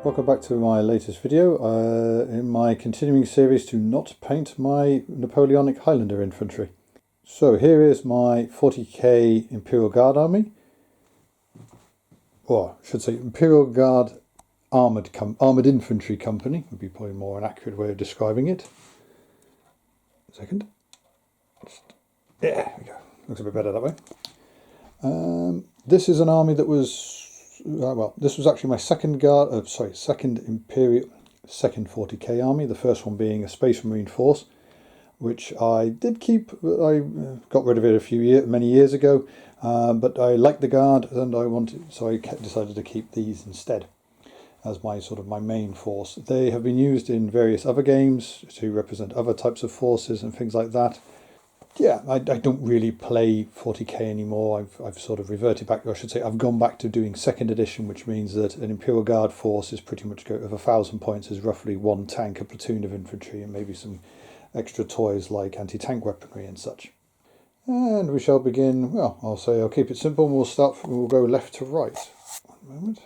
Welcome back to my latest video in my continuing series to not paint my Napoleonic Highlander infantry. So here is my 40k Imperial Guard army, or I should say Imperial Guard Armoured Infantry Company would be probably more an accurate way of describing it. Second. Yeah, there we go. Looks a bit better that way. This is an army that was this was actually my second 40k army, the first one being a Space Marine force, which I did keep. I got rid of it many years ago, but I liked the guard and I wanted, so I decided to keep these instead as my main force. They have been used in various other games to represent other types of forces and things like that. Yeah, I don't really play 40k anymore. I've sort of reverted back, or I should say I've gone back to doing 2nd edition, which means that an Imperial Guard force is pretty much of 1,000 points is roughly one tank, a platoon of infantry, and maybe some extra toys like anti-tank weaponry and such. And we shall begin, well, I'll keep it simple and we'll go left to right. One moment.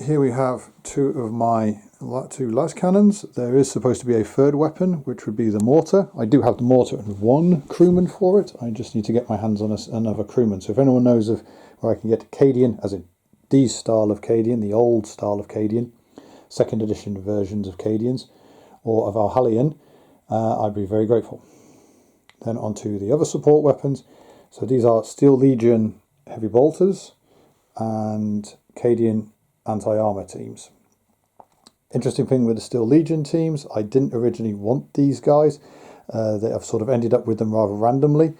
Here we have two of my two las cannons. There is supposed to be a third weapon, which would be the mortar. I do have the mortar and one crewman for it. I just need to get my hands on another crewman. So if anyone knows of where I can get Cadian, as in these style of Cadian, the old style of Cadian, 2nd edition versions of Cadians, or of Valhallian, I'd be very grateful. Then onto the other support weapons. So these are Steel Legion heavy bolters and Cadian anti-armor teams. Interesting thing with the Steel Legion teams, I didn't originally want these guys. They have sort of ended up with them rather randomly.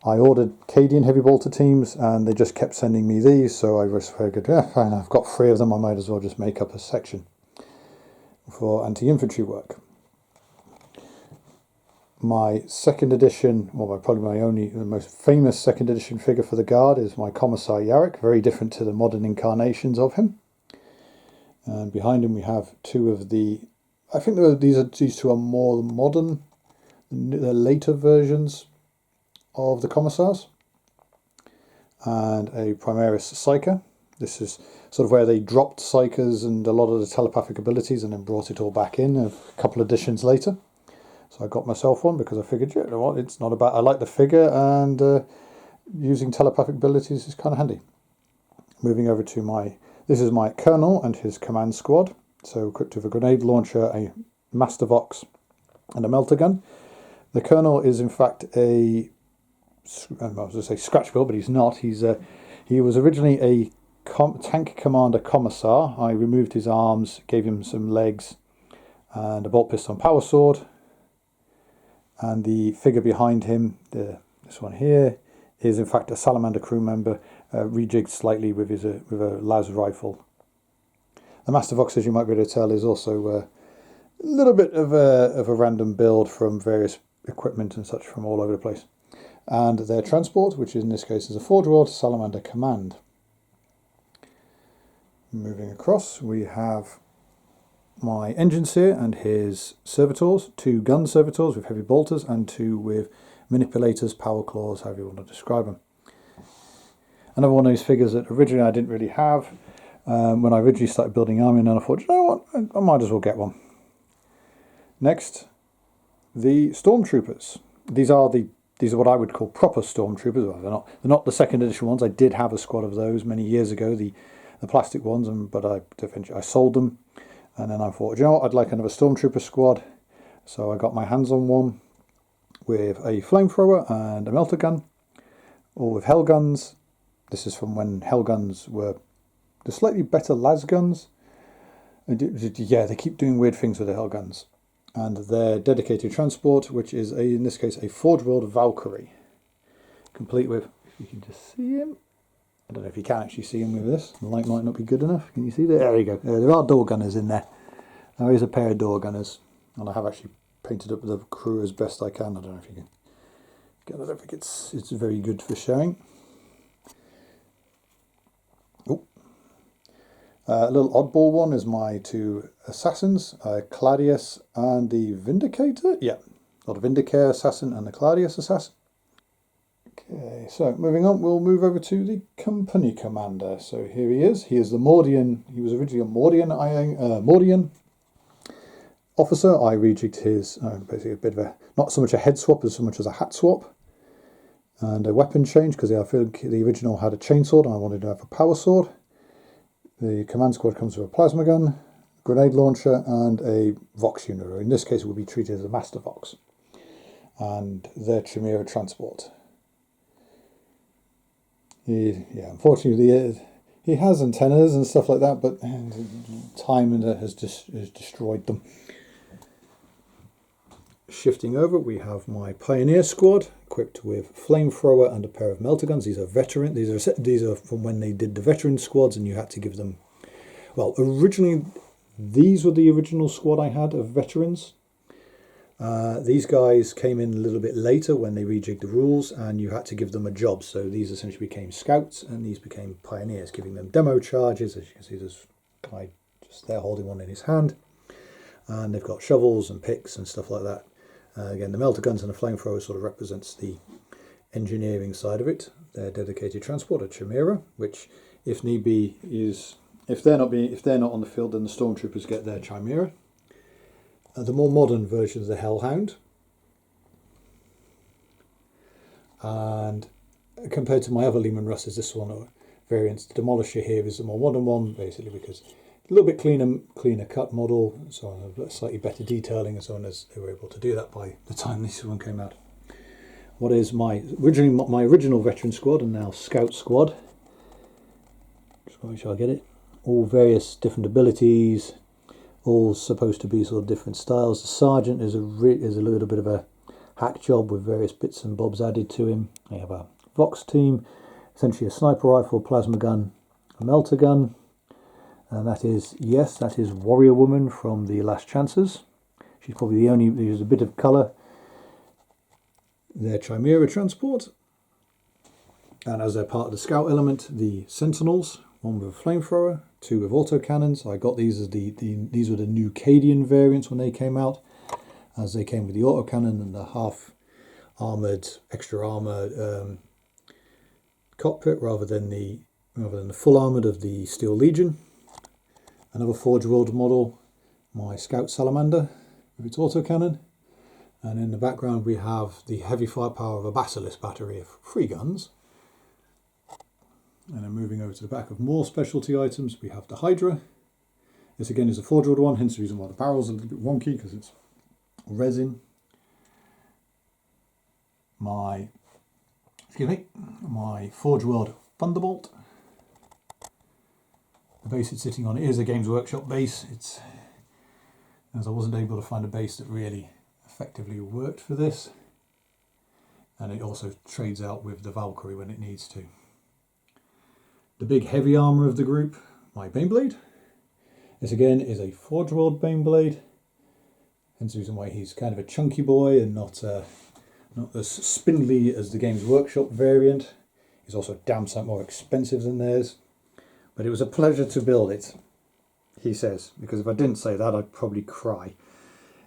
I ordered Cadian heavy bolter teams and they just kept sending me these, so I just figured, yeah, fine, I've got 3 of them, I might as well just make up a section for anti-infantry work. My 2nd edition, or probably the most famous 2nd edition figure for the Guard is my Commissar Yarrick, very different to the modern incarnations of him. And behind him we have two of the, I think these two are more modern, the later versions of the Commissars. And a Primaris Psyker. This is sort of where they dropped Psykers and a lot of the telepathic abilities and then brought it all back in a couple of editions later. So I got myself one because I figured, you know what, it's not about, I like the figure and using telepathic abilities is kind of handy. Moving over to this is my Colonel and his command squad. So equipped with a grenade launcher, a Master Vox and a melter gun. The Colonel is in fact I was going to say scratch build, but he's not. He was originally a tank commander commissar. I removed his arms, gave him some legs and a bolt piston power sword. And the figure behind him, this one here, is in fact a Salamander crew member, rejigged slightly with a las rifle. The Master Vox, as you might be able to tell, is also a little bit of a random build from various equipment and such from all over the place. And their transport, which in this case is a Forge-World Salamander Command. Moving across, we have my Engineer and his servitors, 2 gun servitors with heavy bolters and 2 with manipulators, power claws, however you want to describe them. Another one of these figures that originally I didn't really have when I originally started building army, and then I thought, you know what, I might as well get one. Next, the Stormtroopers. These are what I would call proper Stormtroopers. Well, they're not the 2nd edition ones. I did have a squad of those many years ago, the plastic ones, but I sold them. And then I thought, you know what, I'd like another Stormtrooper squad. So I got my hands on one with a flamethrower and a melter gun, all with hell guns. This is from when hell guns were the slightly better las guns. Yeah, they keep doing weird things with the hell guns. And their dedicated transport, which is in this case a Forge-World Valkyrie, complete with, if you can just see him. I don't know if you can actually see him with this. The light might not be good enough. Can you see that? There you go. There are door gunners in there. There is a pair of door gunners. And I have actually painted up the crew as best I can. I don't know if you can get. I don't think it's very good for showing. Oh. A little oddball one is my 2 assassins, Claudius and the Vindicator. Yeah, not a Vindicare assassin and the Claudius assassin. Okay, so moving on, we'll move over to the company commander. So here he is. He is the Mordian. He was originally a Mordian officer. I rejigged his basically a bit of a, not so much a head swap as so much as a hat swap, and a weapon change, because I feel the original had a chainsword and I wanted to have a power sword. The command squad comes with a plasma gun, grenade launcher, and a Vox unit, or in this case it will be treated as a Master Vox, and their Chimera transport. Unfortunately, he has antennas and stuff like that, but time has destroyed them. Shifting over, we have my Pioneer squad equipped with flamethrower and a pair of melter guns. These are veteran. These are from when they did the veteran squads, and you had to give them. Well, originally, these were the original squad I had of veterans. These guys came in a little bit later when they rejigged the rules, and you had to give them a job. So these essentially became scouts, and these became pioneers, giving them demo charges. As you can see, there's a guy just there holding one in his hand, and they've got shovels and picks and stuff like that. Again, the melter guns and the flamethrower sort of represents the engineering side of it. Their dedicated transporter Chimera, which, if need be, is if they're not on the field, then the stormtroopers get their Chimera. The more modern version is the Hellhound, and compared to my other Lehman Russes, this one variant, the Demolisher here is the more modern one, basically because a little bit cleaner cut model, so on, slightly better detailing and so on, as they were able to do that by the time this one came out. What is my original veteran squad and now scout squad? Just make sure I get it. All various different abilities, all supposed to be sort of different styles. The sergeant is a little bit of a hack job with various bits and bobs added to him. I have a Vox team, essentially a sniper rifle, plasma gun, a melter gun. And that is Warrior Woman from the Last Chances. She's probably the only, there's a bit of colour. Their Chimera transport. And as they're part of the scout element, the Sentinels, one with a flamethrower, two with autocannons. I got these as these were the new Cadian variants when they came out, as they came with the autocannon and the half armoured, extra armour cockpit rather than the full armoured of the Steel Legion. Another Forge World model, my Scout Salamander with its autocannon. And in the background we have the heavy firepower of a Basilisk battery of 3 guns. And then moving over to the back of more specialty items, we have the Hydra. This again is a Forge World one, hence the reason why the barrel's a little bit wonky, because it's resin. My Forge World Thunderbolt. The base it's sitting on is a Games Workshop base. It's, as I wasn't able to find a base that really effectively worked for this, and it also trades out with the Valkyrie when it needs to. The big heavy armour of the group, my Baneblade. This again is a Forge World Baneblade, hence the reason why he's kind of a chunky boy and not as spindly as the Games Workshop variant. He's also damn sight more expensive than theirs. But it was a pleasure to build it, he says, because if I didn't say that, I'd probably cry.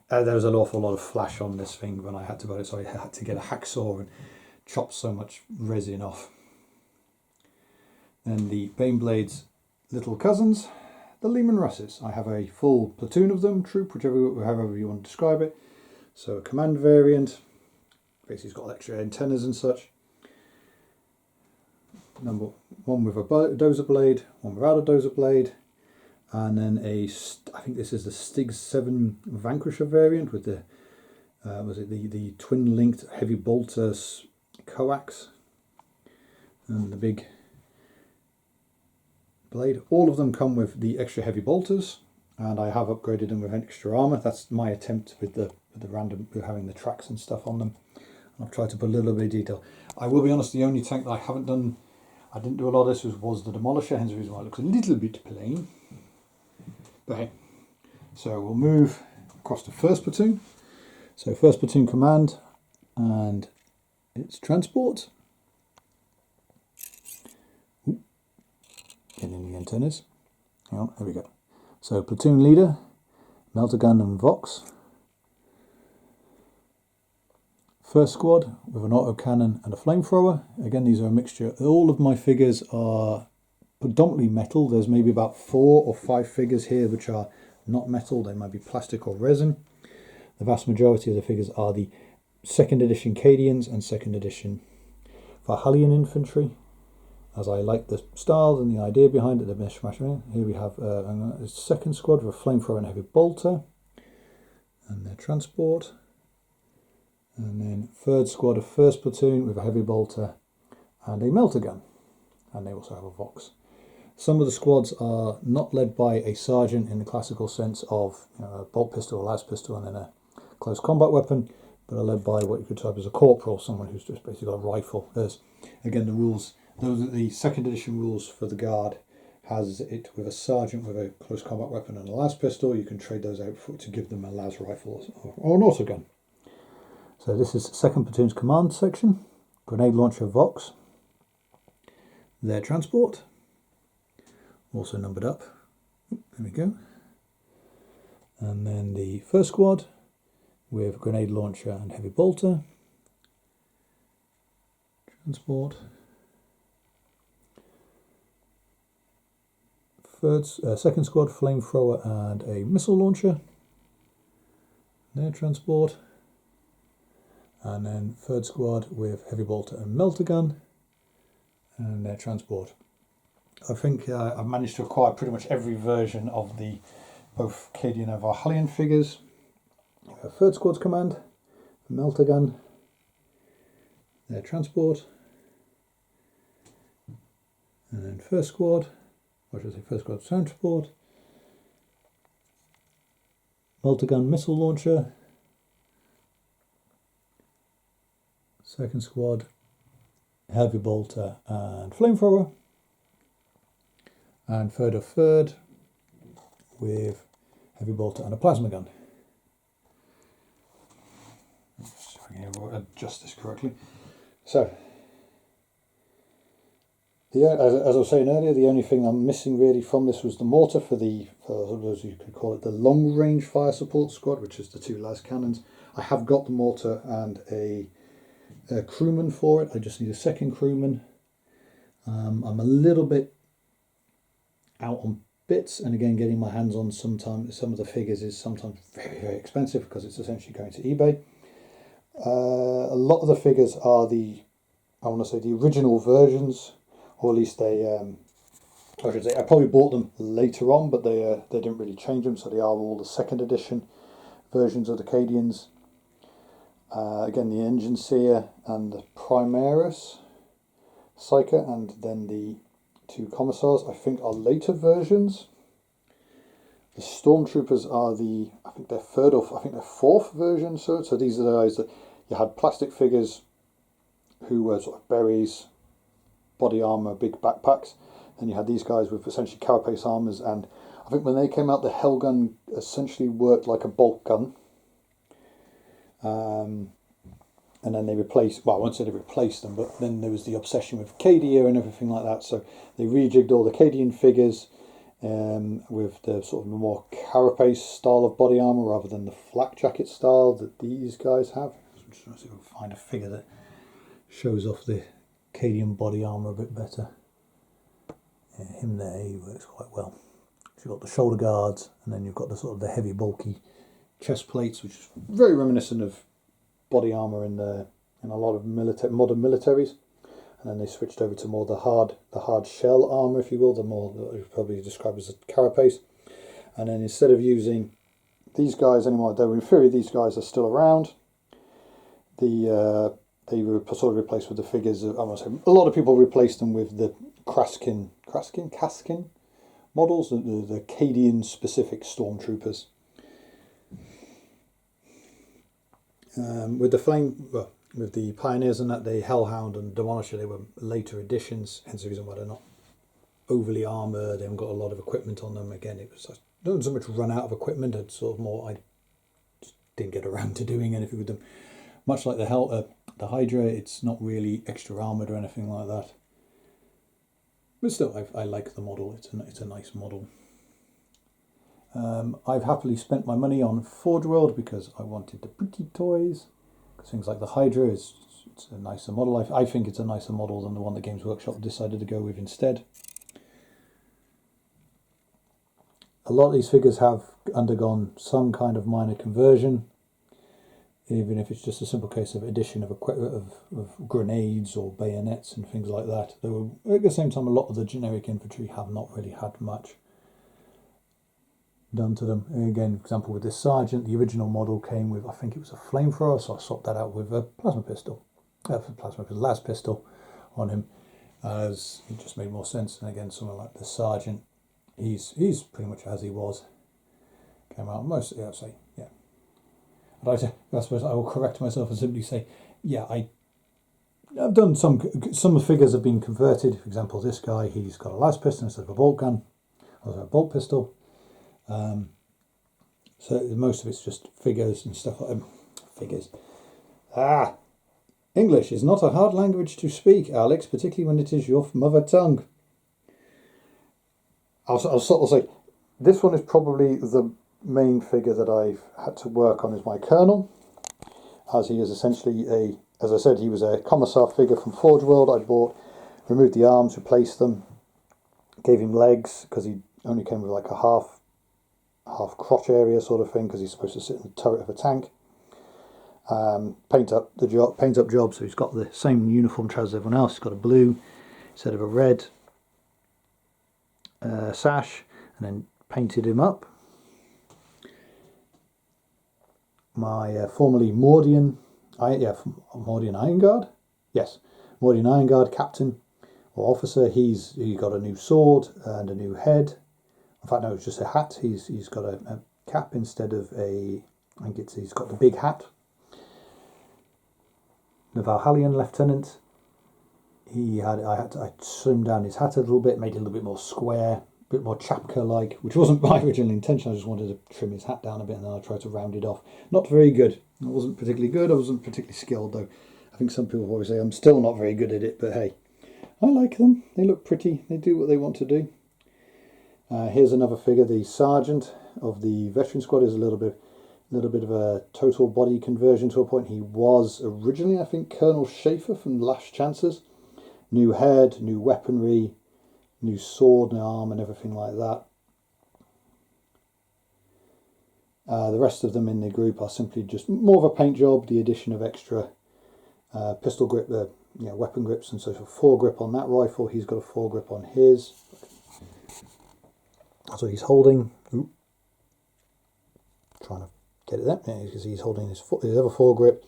There was an awful lot of flash on this thing when I had to build it, so I had to get a hacksaw and chop so much resin off. Then the Baneblade's little cousins, the Lehman Russes. I have a full platoon of them, troop, however you want to describe it. So a command variant, basically it's got extra antennas and such. One with a dozer blade, one without a dozer blade, and then I think this is the Stig 7 Vanquisher variant with the the twin linked heavy bolter coax and the big blade. All of them come with the extra heavy bolters, and I have upgraded them with extra armor. That's my attempt with the having the tracks and stuff on them. I've tried to put a little bit of detail. I will be honest, the only tank that I didn't do a lot of this was the Demolisher, hence the reason why it looks a little bit plain. But hey, so we'll move across to first platoon. So first platoon command and its transport. Getting the antennas. Hang on, there we go. So platoon leader, melter gun and Vox. First squad with an autocannon and a flamethrower. Again, these are a mixture. All of my figures are predominantly metal. There's maybe about 4 or 5 figures here which are not metal. They might be plastic or resin. The vast majority of the figures are the 2nd edition Cadians and 2nd edition Valhallian Infantry, as I like the style and the idea behind it. The mishmash. Here we have a 2nd squad with a flamethrower and a heavy bolter and their transport. And then 3rd squad of 1st platoon with a heavy bolter and a melter gun. And they also have a Vox. Some of the squads are not led by a sergeant in the classical sense of a bolt pistol, a las pistol, and then a close combat weapon, but are led by what you could type as a corporal, someone who's just basically got a rifle. There's, again, the rules, those are the 2nd edition rules for the Guard. Has it with a sergeant with a close combat weapon and a las pistol. You can trade those out to give them a las rifle or an autogun. So this is 2nd Platoon's command section, grenade launcher Vox, their transport, also numbered up, there we go, and then the 1st squad with grenade launcher and heavy bolter, transport, 2nd squad flamethrower and a missile launcher, their transport, and then 3rd squad with heavy bolter and melter gun and their transport. I think I've managed to acquire pretty much every version of the both Cadian and Valhallian figures. 3rd squad's command, melter gun, their transport, and then 1st squad, or should I say 1st squad transport, melter gun missile launcher, 2nd squad, heavy bolter and flamethrower, and 3rd of 3rd with heavy bolter and a plasma gun. Let's see if I can adjust this correctly. So, as I was saying earlier, the only thing I'm missing really from this was the mortar for those you could call it the long range fire support squad, which is the 2 las cannons. I have got the mortar and a crewman for it. I just need a 2nd crewman. I'm a little bit out on bits, and again, getting my hands on some of the figures is sometimes very, very expensive because it's essentially going to eBay. A lot of the figures are the original versions, or at least they, I should say, I probably bought them later on, but they didn't really change them, so they are all the 2nd edition versions of the Cadians. Again, the Engine Seer and the Primaris Psyker, and then the 2 Commissars, I think, are later versions. The Stormtroopers are I think they're 4th version. So these are the guys that you had plastic figures who were sort of berries, body armor, big backpacks. Then you had these guys with essentially carapace armors, and I think when they came out, the Hellgun essentially worked like a bolt gun. And then they replaced, well, I won't say they replaced them, but then there was the obsession with Cadia and everything like that, so they rejigged all the Cadian figures with the sort of more carapace style of body armour rather than the flak jacket style that these guys have. So I'm just trying to see if I can find a figure that shows off the Cadian body armour a bit better. Yeah, him there, he works quite well. So you've got the shoulder guards, and then you've got the sort of the heavy bulky chest plates, which is very reminiscent of body armour in a lot of modern militaries. And then they switched over to more the hard shell armour, if you will, the more that you probably describe as a carapace. And then instead of using these guys anymore, though in theory these guys are still around, they were sort of replaced with the figures of, I must say, a lot of people replaced them with the Kaskin models, the Cadian specific stormtroopers. With the Pioneers and that, the Hellhound and Demolisher, they were later additions, hence the reason why they're not overly armoured. They haven't got a lot of equipment on them. Again, it was not so much run out of equipment, it's sort of more I just didn't get around to doing anything with them. Much like the Hydra, it's not really extra armoured or anything like that. But still, I like the model. It's a nice model. I've happily spent my money on Forge World because I wanted the pretty toys. Things like the Hydra it's a nicer model. I think it's a nicer model than the one that Games Workshop decided to go with instead. A lot of these figures have undergone some kind of minor conversion, even if it's just a simple case of addition of grenades or bayonets and things like that. Though at the same time, a lot of the generic infantry have not really had much done to them. And again, for example, with this sergeant, the original model came with, I think it was a flamethrower, so I swapped that out with a plasma pistol. Las pistol on him, as it just made more sense. And again, someone like the sergeant, he's pretty much as he was. Came out mostly, I'd say, yeah. I suppose I will correct myself and simply say, yeah, I've done some of the figures have been converted. For example, this guy, he's got a las pistol instead of a bolt gun, or a bolt pistol. So most of it's just figures and stuff like figures. English is not a hard language to speak, Alex, particularly when it is your mother tongue. I'll sort of say, this one is probably the main figure that I've had to work on, is my Colonel, as he is essentially as I said, he was a Commissar figure from Forge World. I bought, removed the arms, replaced them, gave him legs, because he only came with like a half crotch area sort of thing, because he's supposed to sit in the turret of a tank. Paint up job, so he's got the same uniform trousers as everyone else. He's got a blue instead of a red sash, and then painted him up. My formerly Mordian Iron Guard, yes, Mordian Iron Guard captain or officer. He got a new sword and a new head. In fact, no, it's just a hat. He's got a cap instead of a. I think he's got the big hat. The Valhallian lieutenant. I trimmed down his hat a little bit, made it a little bit more square, a bit more Chapka-like, which wasn't my original intention. I just wanted to trim his hat down a bit, and then I tried to round it off. Not very good. It wasn't particularly good. I wasn't particularly skilled, though. I think some people always say I'm still not very good at it, but hey, I like them. They look pretty. They do what they want to do. Here's another figure. The sergeant of the veteran squad is a little bit of a total body conversion to a point. He was originally, I think, Colonel Schaefer from Last Chances. New head, new weaponry, new sword and arm and everything like that. The rest of them in the group are simply just more of a paint job, the addition of extra pistol grip, weapon grips and so forth. Foregrip on that rifle, he's got a foregrip on his. That's what he's holding. Ooh. Trying to get it there, because he's holding his other foregrip.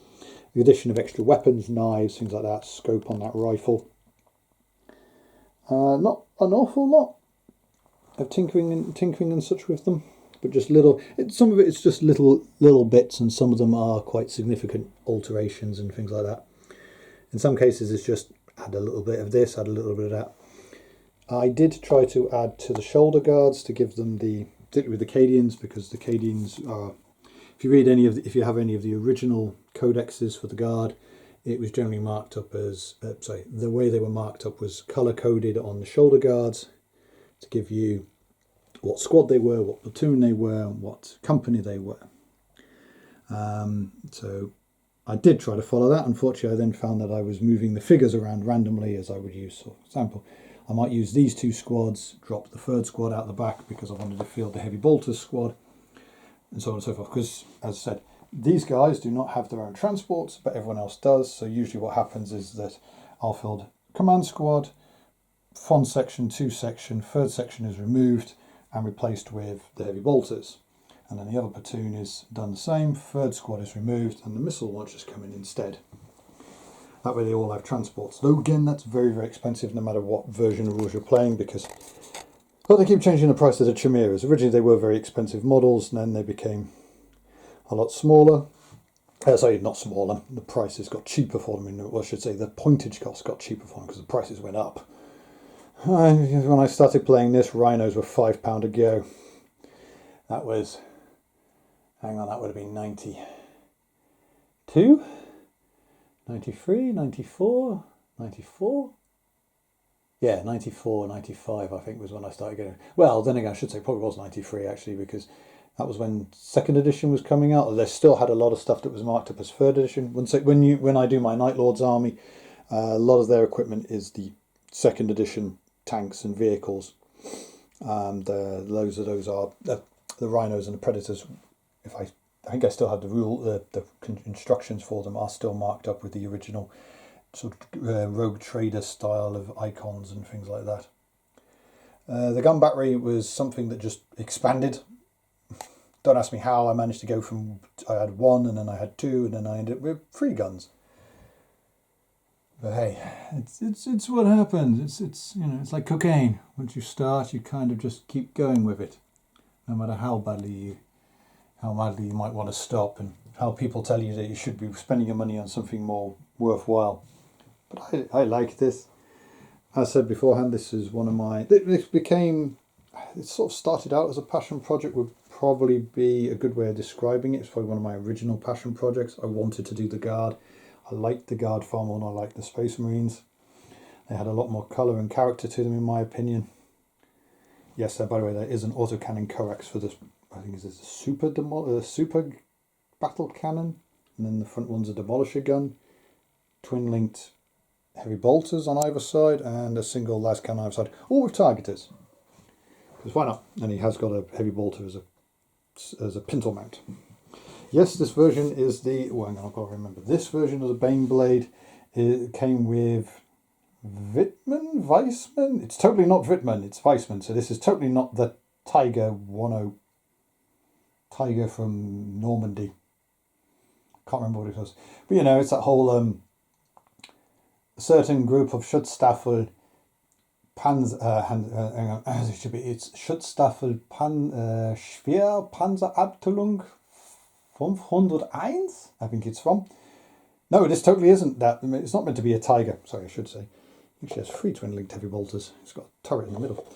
The addition of extra weapons, knives, things like that, scope on that rifle. Not an awful lot of tinkering and such with them, but just little. Some of it is just little bits, and some of them are quite significant alterations and things like that. In some cases, it's just add a little bit of this, add a little bit of that. I did try to add to the shoulder guards to give them particularly with the Cadians, because the Cadians are. If you have any of the original codexes for the guard, it was generally marked up as, the way they were marked up was colour-coded on the shoulder guards to give you what squad they were, what platoon they were, and what company they were. So I did try to follow that. Unfortunately, I then found that I was moving the figures around randomly, as I would use. For example, I might use these two squads, drop the third squad out the back because I wanted to field the heavy bolters squad, and so on and so forth. Because, as I said, these guys do not have their own transports, but everyone else does. So usually what happens is that I'll field command squad, fon section, 2 section, third section is removed and replaced with the heavy bolters. And then the other platoon is done the same, third squad is removed and the missile launchers come in instead. That way they all have transports. Though again, that's very, very expensive no matter what version of rules you're playing, because they keep changing the price of the chimeras. Originally they were very expensive models, and then they became a lot smaller. Sorry, not smaller. The prices got cheaper for them. Well, I should say the pointage costs got cheaper for them because the prices went up. When I started playing this, rhinos were £5 a go. That was, hang on, that would have been 92, 93, 94, 94. Yeah, 94, 95 I think was when I started getting. Well, then again, I should say probably was 93 actually, because That was when second edition was coming out. They still had a lot of stuff that was marked up as third edition. When I do my Night Lord's army, a lot of their equipment is the second edition tanks and vehicles. And loads of those are the Rhinos and the Predators. I think I still have the instructions for them are still marked up with the original sort of Rogue Trader style of icons and things like that. The gun battery was something that just expanded. Don't ask me how I managed to go from, I had 1 and then I had 2 and then I ended up with 3 guns. But hey, it's what happens. It's you know, it's like cocaine. Once you start, you kind of just keep going with it, no matter how badly you might want to stop, and how people tell you that you should be spending your money on something more worthwhile. But I like this. As I said beforehand, this is one of my. It sort of started out as a passion project. Would probably be a good way of describing it. It's probably one of my original passion projects. I wanted to do the Guard. I liked the Guard far more than I liked the Space Marines. They had a lot more colour and character to them, in my opinion. Yes, by the way, there is an autocannon coax for this. I think it's a super battle cannon, and then the front one's a demolisher gun, twin-linked heavy bolters on either side, and a single las cannon on either side, all with targeters. Because why not? And he has got a heavy bolter as a pintle mount. Yes, this version is the. Oh, hang on, I've got to remember. This version of the Baneblade, it came with Weissman. It's totally not Wittmann. It's Weissman. So this is totally not the Tiger 10. Tiger from Normandy. Can't remember what it was. But you know, it's that whole certain group of Schutzstaffel it should be. It's Schutzstaffel Schwer Panzerabteilung 501. I think it's from. No, this totally isn't that. It's not meant to be a Tiger. Sorry, I should say. It has 3 twin-linked heavy bolters. It's got a turret in the middle.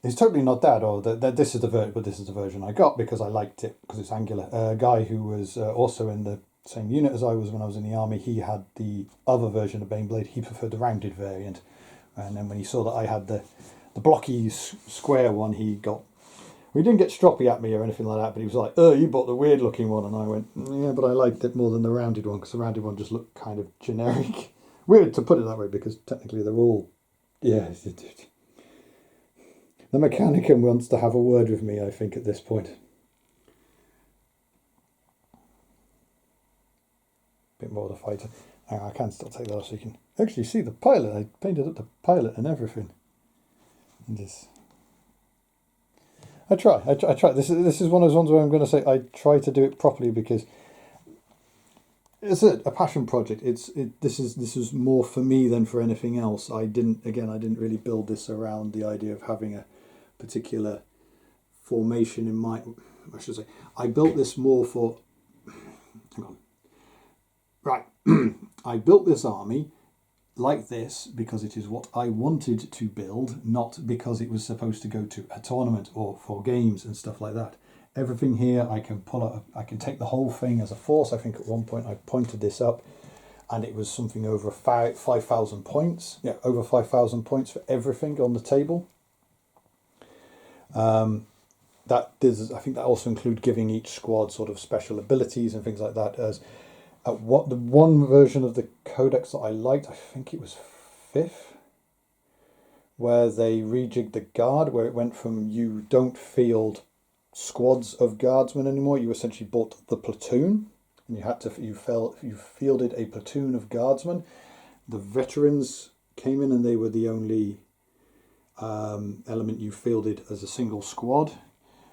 It's totally not that, or that this is the version I got because I liked it because it's angular. A guy who was also in the same unit as I was when I was in the army, he had the other version of Baneblade. He preferred the rounded variant, and then when he saw that I had the blocky square one, he didn't get stroppy at me or anything like that, but he was like, "Oh, you bought the weird looking one," and I went, "Yeah, but I liked it more than the rounded one because the rounded one just looked kind of generic." Weird to put it that way because technically they're all, yeah. The Mechanicum wants to have a word with me, I think, at this point. Bit more of the fighter. I can still take that off so you can actually see the pilot. I painted up the pilot and everything. And this. I try. This is one of those ones where I'm going to say I try to do it properly because it's a passion project. This is more for me than for anything else. I didn't really build this around the idea of having a particular formation in mind. I should say I built this more for. Hang on. Right, I built this army like this because it is what I wanted to build, not because it was supposed to go to a tournament or for games and stuff like that. Everything here I can pull up. I can take the whole thing as a force. I think at one point I pointed this up, and it was something over 5,000 points. Yeah, over 5,000 points for everything on the table. I think that also include giving each squad sort of special abilities and things like that. As the one version of the codex that I liked, I think it was 5th, where they rejigged the guard, where it went from you don't field squads of guardsmen anymore. You essentially bought the platoon, and you fielded a platoon of guardsmen. The veterans came in, and they were the only element you fielded as a single squad,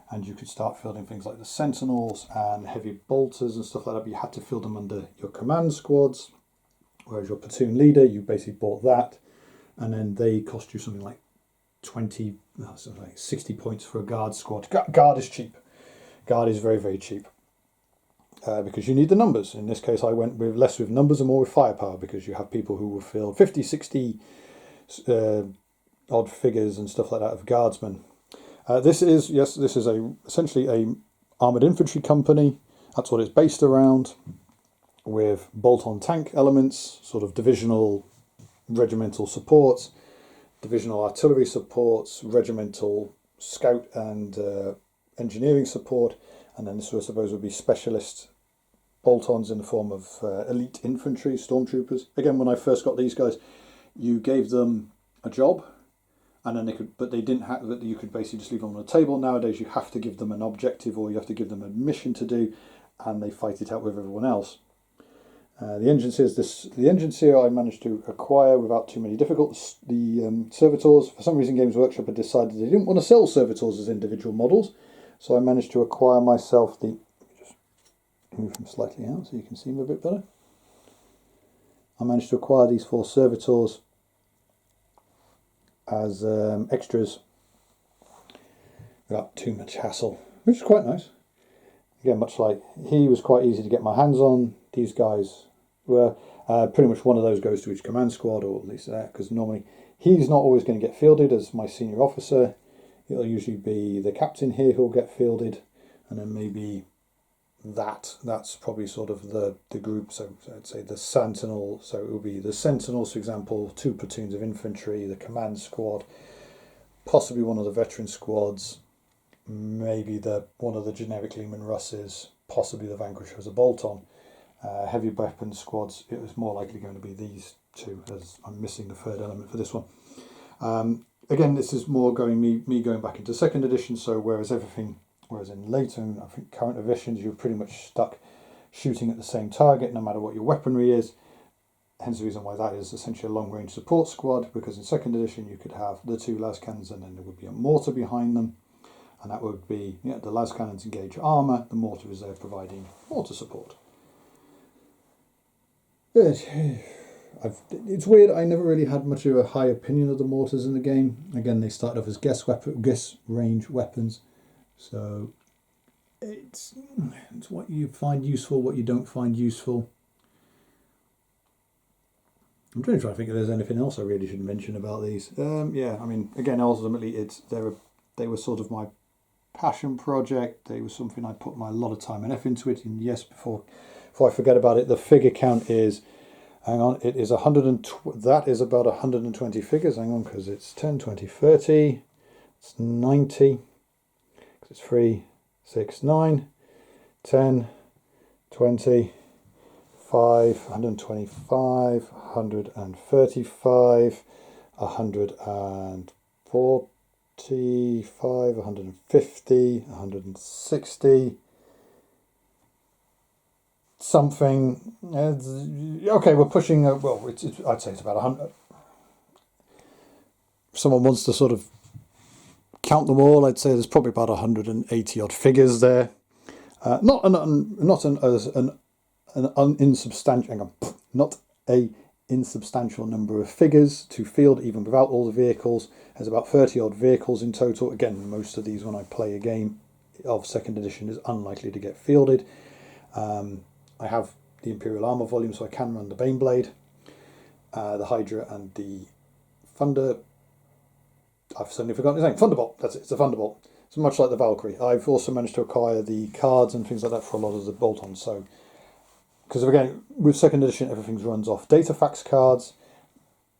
and you could start fielding things like the sentinels and heavy bolters and stuff like that, but you had to field them under your command squads, whereas your platoon leader, you basically bought that, and then they cost you something like 60 points for a guard squad. Guard is cheap. Guard is very, very cheap. Because you need the numbers. In this case, I went with less with numbers and more with firepower, because you have people who will field 50, 60 odd figures and stuff like that of guardsmen. This is essentially a armoured infantry company. That's what it's based around, with bolt-on tank elements, sort of divisional regimental supports, divisional artillery supports, regimental scout and engineering support, and then this I suppose would be specialist bolt-ons in the form of elite infantry, stormtroopers. Again, when I first got these guys, you gave them a job, and then they could, but they didn't have that. You could basically just leave them on the table. Nowadays, you have to give them an objective, or you have to give them a mission to do, and they fight it out with everyone else. The engine seer I managed to acquire without too many difficulties. The servitors, for some reason, Games Workshop had decided they didn't want to sell servitors as individual models, so I managed to acquire myself the. Just move them slightly out so you can see them a bit better. I managed to acquire these 4 servitors as extras without too much hassle, which is quite nice. Again, much like he was quite easy to get my hands on, these guys were pretty much one of those goes to each command squad, or at least that, because normally he's not always going to get fielded as my senior officer. It'll usually be the captain here who'll get fielded, and then maybe that's probably sort of the group. So I'd say the sentinel, so it will be the sentinels, for example, 2 platoons of infantry, the command squad, possibly one of the veteran squads, maybe one of the generic Lehman Russes, possibly the Vanquisher as a bolt-on. Heavy weapon squads, it was more likely going to be these 2, as I'm missing the 3rd element for this one. Again, this is more me going back into 2nd edition, so whereas in later, I think current editions, you're pretty much stuck shooting at the same target no matter what your weaponry is. Hence the reason why that is essentially a long-range support squad, because in 2nd edition you could have the 2 las cannons and then there would be a mortar behind them. And that would be, the las cannons engage armour, the mortar is there providing mortar support. But it's weird, I never really had much of a high opinion of the mortars in the game. Again, they started off as guess range weapons, so it's what you find useful, what you don't find useful. I'm trying to think if there's anything else I really should mention about these. Yeah, I mean, again, ultimately, they were sort of my passion project. They were something I put a lot of time and effort into it. And yes, before I forget about it, the figure count is, hang on, it is that is about 120 figures. Hang on, because it's 10, 20, 30, it's 90, because it's 3, 6, 9, 10, 20, 5, 125, 135, 145, 150, 160, something. Okay, we're pushing. Well, I'd say it's about 100. If someone wants to sort of count them all, I'd say there's probably about 180 odd figures there. Not an insubstantial number of figures to field, even without all the vehicles. There's about 30 odd vehicles in total. Again, most of these, when I play a game of 2nd edition, is unlikely to get fielded. I have the Imperial armour volume, so I can run the Baneblade, the Hydra, and the Thunder. I've suddenly forgotten his name. Thunderbolt. That's it. It's a Thunderbolt. It's much like the Valkyrie. I've also managed to acquire the cards and things like that for a lot of the bolt-ons. So, because again, with 2nd edition, everything runs off Datafax cards.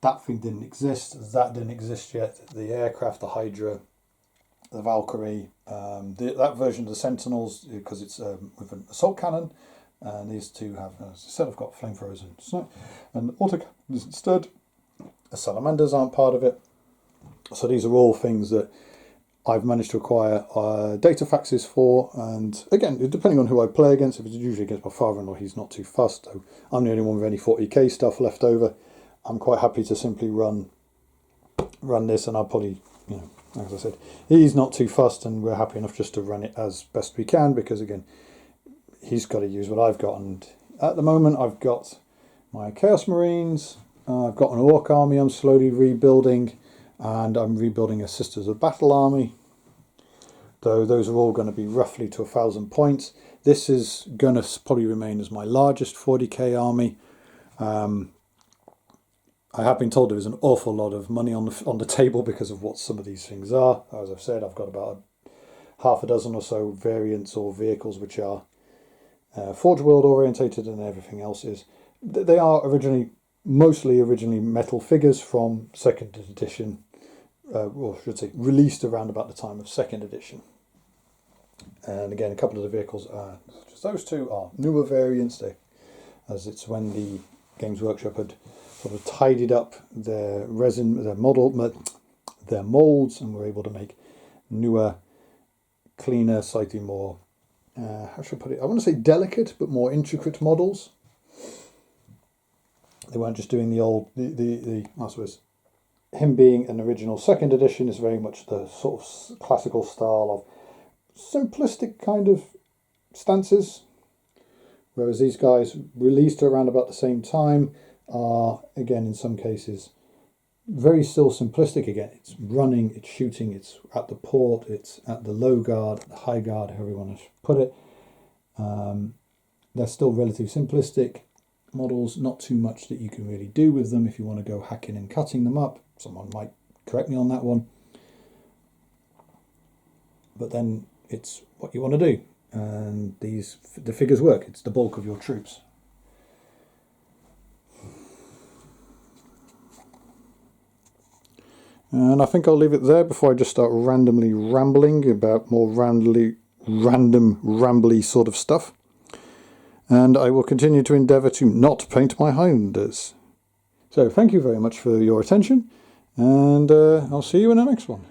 That thing didn't exist. That didn't exist yet. The aircraft, the Hydra, the Valkyrie, that version of the Sentinels, because it's with an assault cannon. And these 2 have, as I said, I've got flamethrowers and autocannons instead. The Salamanders aren't part of it. So these are all things that I've managed to acquire data faxes for, and again, depending on who I play against, if it's usually against my father-in-law, he's not too fussed, so I'm the only one with any 40k stuff left over. I'm quite happy to simply run this, and I'll probably, as I said, he's not too fussed, and we're happy enough just to run it as best we can, because again, he's got to use what I've got, and at the moment I've got my Chaos Marines, I've got an Orc army I'm slowly rebuilding, and I'm rebuilding a Sisters of Battle army, though those are all going to be roughly to 1,000 points. This is going to probably remain as my largest 40k army. I have been told there is an awful lot of money on the table because of what some of these things are. As I've said, I've got about half a dozen or so variants or vehicles which are Forge World orientated, and everything else is. They are mostly originally metal figures from 2nd edition, or should I say, released around about the time of 2nd edition. And again, a couple of the vehicles are just those two are newer variants, as it's when the Games Workshop had sort of tidied up their resin, their molds, and were able to make newer, cleaner, slightly more, how should I put it? I want to say delicate, but more intricate models. They weren't just doing the old, I suppose, him being an original second edition is very much the sort of classical style of simplistic kind of stances, whereas these guys, released around about the same time, are again in some cases very still simplistic. Again, it's running, it's shooting, it's at the port, it's at the low guard, the high guard, however you want to put it. They're still relatively simplistic models, not too much that you can really do with them if you want to go hacking and cutting them up. Someone might correct me on that one, but then it's what you want to do, and the figures work. It's the bulk of your troops. And I think I'll leave it there before I just start randomly rambling about more random, rambly sort of stuff. And I will continue to endeavour to not paint my Highlanders. So thank you very much for your attention, and I'll see you in the next one.